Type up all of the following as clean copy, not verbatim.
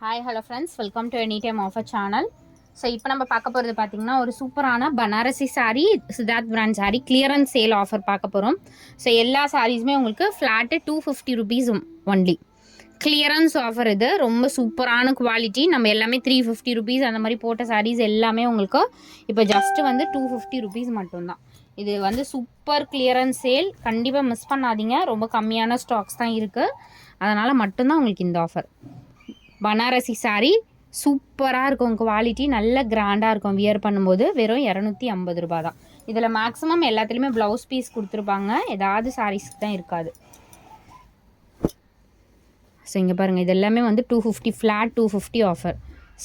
Hi hello friends, welcome to any time offer channel. So இப்போ நம்ம பார்க்க போகிறது பார்த்திங்கன்னா ஒரு சூப்பரான Banarasi sari, Siddharth brand sari clearance sale offer பார்க்க போகிறோம். ஸோ எல்லா சாரீஸுமே உங்களுக்கு flat 250 rupees only. Clearance offer இது. ரொம்ப சூப்பரான குவாலிட்டி. நம்ம எல்லாமே 350 rupees அந்த மாதிரி போட்ட சாரீஸ் எல்லாமே உங்களுக்கு இப்போ ஜஸ்ட்டு வந்து 250 rupees மட்டும்தான். இது வந்து சூப்பர் கிளியரன்ஸ் சேல். கண்டிப்பாக மிஸ் பண்ணாதீங்க. ரொம்ப கம்மியான ஸ்டாக்ஸ் தான் இருக்குது. அதனால் மட்டும்தான் உங்களுக்கு இந்த ஆஃபர். பனாரசி சாரீ சூப்பராக இருக்கும். குவாலிட்டி நல்ல கிராண்டாக இருக்கும். வியர் பண்ணும்போது வெறும் 250 ரூபா தான். இதில் மேக்ஸிமம் எல்லாத்துலேயுமே ப்ளவுஸ் பீஸ் கொடுத்துருப்பாங்க. ஏதாவது சாரீஸ்க்கு தான் இருக்காது. ஸோ இங்கே பாருங்கள், இது எல்லாமே வந்து 250 ஃப்ளாட் 250 ஆஃபர்.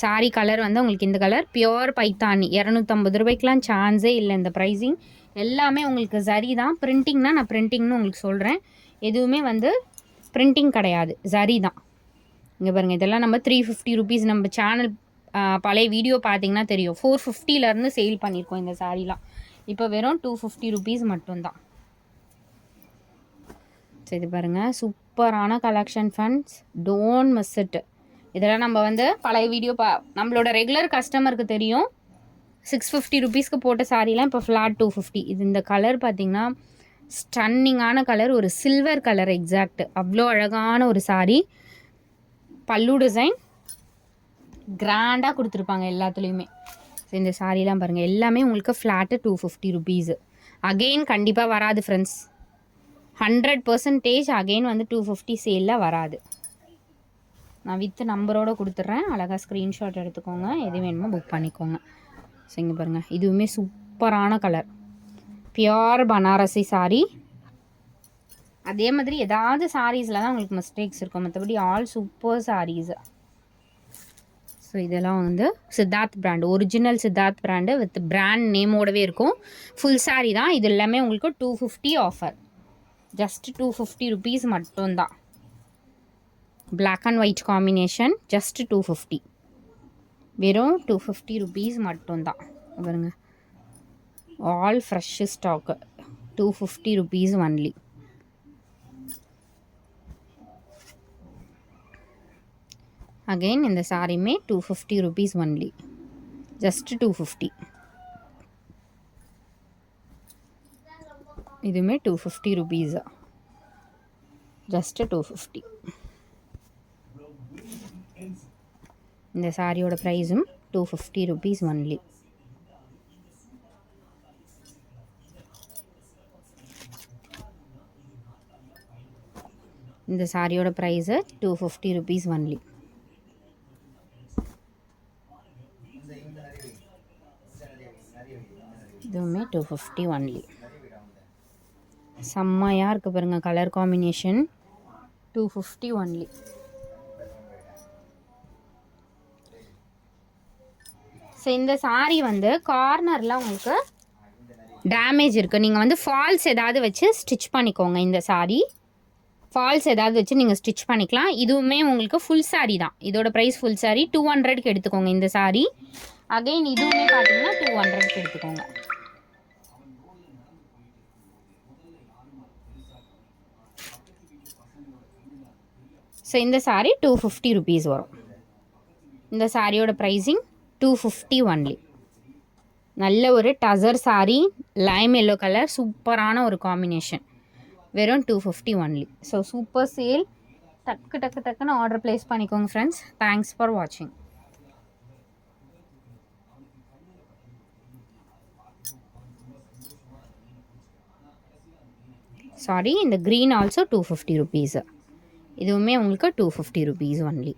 சாரீ கலர் வந்து உங்களுக்கு இந்த கலர் பியோர் பைத்தானி. 250 ரூபாய்க்குலாம் சான்ஸே இல்லை. இந்த ப்ரைஸிங் எல்லாமே உங்களுக்கு சரி தான். பிரிண்டிங்னா நான் பிரிண்டிங்னு உங்களுக்கு சொல்கிறேன். எதுவுமே வந்து பிரிண்டிங் கிடையாது, சரி தான். இங்கே பாருங்கள், இதெல்லாம் நம்ம 350 rupees. நம்ம சேனல் பழைய வீடியோ பார்த்தீங்கன்னா தெரியும். 450லேருந்து சேல் பண்ணியிருக்கோம் இந்த சாரீலாம். இப்போ வெறும் 250 rupees மட்டும்தான். சரி பாருங்கள், சூப்பரான collection friends. Don't miss it. இதெல்லாம் நம்ம வந்து பழைய வீடியோ நம்மளோட ரெகுலர் கஸ்டமருக்கு தெரியும். 650 rupeesக்கு போட்ட சாரீலாம் இப்போ ஃப்ளாட் 250. இது இந்த கலர் பார்த்திங்கன்னா ஸ்டன்னிங்கான கலர். ஒரு சில்வர் கலர் எக்ஸாக்ட். அவ்வளோ அழகான ஒரு சாரீ. பல்லு டிசைன் கிராண்டாக கொடுத்துருப்பாங்க எல்லாத்துலேயுமே. ஸோ இந்த சாரீலாம் பாருங்கள், எல்லாமே உங்களுக்கு ஃப்ளாட்டு 250 rupees. அகெயின் கண்டிப்பாக வராது ஃப்ரெண்ட்ஸ். 100% அகெயின் வந்து 250 சேலில் வராது. நான் வித் நம்பரோடு கொடுத்துட்றேன். அழகாக ஸ்க்ரீன்ஷாட் எடுத்துக்கோங்க. எது வேணுமோ புக் பண்ணிக்கோங்க. ஸோ இங்கே பாருங்கள், இதுவுமே சூப்பரான கலர். பியோர் பனாரசி சாரீ. அதே மாதிரி ஏதாவது சாரீஸில் தான் உங்களுக்கு மிஸ்டேக்ஸ் இருக்கும். மற்றபடி ஆல் சூப்பர் சாரீஸ். ஸோ இதெல்லாம் வந்து Siddharth brand, original Siddharth brand with brand நேமோடவே இருக்கும். ஃபுல் சாரீ தான். இது எல்லாமே உங்களுக்கு 250 ஆஃபர். ஜஸ்ட் 250 rupees மட்டும்தான். Black and white combination. Just 250. வெறும் 250 rupees மட்டும்தான். பாருங்க, all fresh stock. 250 rupees only. Again இந்த சாரியுமே 250 rupees ஒன்லி. ஜஸ்ட் 250. இதுவுமே 250 rupees. ஜஸ்ட் 250. இந்த சாரியோட ப்ரைஸும் 250 rupees ஒன்லி. இந்த சாரியோட ப்ரைஸு 250 rupees ஒன்லி. இதுவுமே 250 ஒன்லி. செம்மையாக இருக்குது பாருங்கள் கலர் காம்பினேஷன். 250 ஒன்லி. ஸோ இந்த சாரீ வந்து கார்னரில் உங்களுக்கு டேமேஜ் இருக்குது. நீங்கள் வந்து ஃபால்ஸ் ஏதாவது வச்சு ஸ்டிச் பண்ணிக்கோங்க. இந்த சாரீ ஃபால்ஸ் ஏதாவது வச்சு நீங்கள் ஸ்டிச் பண்ணிக்கலாம். இதுவுமே உங்களுக்கு ஃபுல் சாரீ தான். இதோட ப்ரைஸ் ஃபுல் சாரீ 200க்கு எடுத்துக்கோங்க இந்த சாரீ. அகெயின் இதுவுமே பார்த்தீங்கன்னா 200க்கு எடுத்துக்கோங்க. ஸோ இந்த சாரீ 250 rupees வரும். இந்த சாரியோட ப்ரைஸிங் 250 ஒன்லி. நல்ல ஒரு tussar sari, Lime yellow colour, சூப்பரான ஒரு காம்பினேஷன். வெறும் 250 ஒன்லி. So super sale. டக்குன்னு ஆர்டர் ப்ளேஸ் பண்ணிக்கோங்க ஃப்ரெண்ட்ஸ். தேங்க்ஸ் ஃபார் வாட்சிங். சாரி, இந்த க்ரீன் ஆல்சோ 250 rupees. இதுவுமே உங்களுக்கு 250 rupees ஒன்லி.